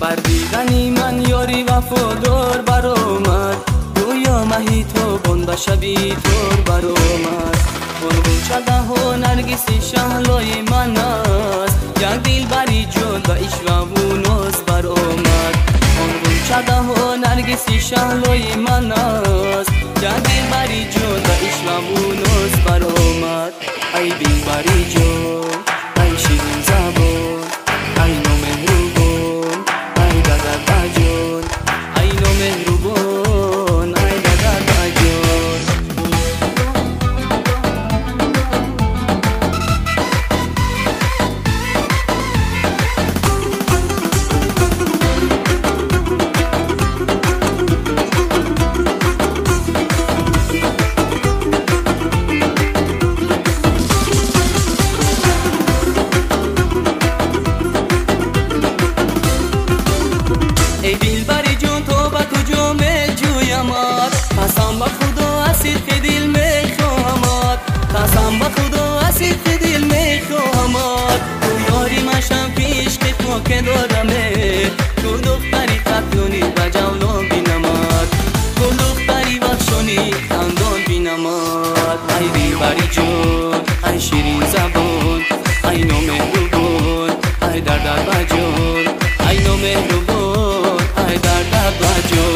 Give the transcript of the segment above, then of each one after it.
بر دیدنی من یاری وفادار برآمد، گویا مهی تابان و شبی تار برآمد. آن غنچه ده نرگسی شهلای من است، یک دلبری جان و عشق و ناز برآمد. آن غنچه ده نرگسی شهلای من است، یک دلبری جان و عشق و ناز برآمد. ای دلبری جان، ای شیرین زبان، ای نامهربان، ای دردرد جان، ای نامهربان، ای دردرد جان. ای دلبری جون تو به کجا می جویمت، قسم به خدا از صدق دل می خواهمت، قسم به خدا از صدق دل می خواهمت. تو یاری مشم پیش که تو که دارمه، تو دختری قطلونی و جولان بینمت، تو دختری وحشانی خندان بینمت. ای دلبری جون، ای شیرین زبان، ای نامهربان، ای دردرد جان، ای نامهربان، ای دردرد جان.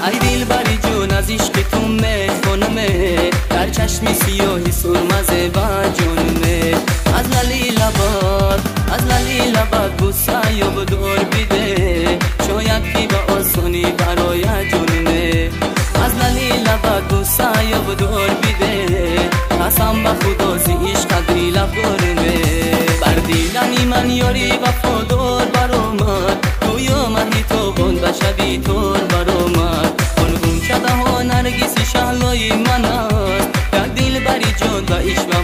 ای دلبری جون از عشق تو میخونمه، در چشم سیاهی سرمزه و جانمه. از لالی لبات، از لالی لبات بوسه یا بدور بیده، شاید که به آسانی برای جانمه. از لالی لبات بوسه یا بدور بیده، قسم به خدا زی عشق دلی لب دارمه. بر دیدنی من یاری وفادار برآمد، گویا مهی تابان و شبی تار برآمد. آن غنچه ده نرگس شهلای من است، یک دلبری جان و عشق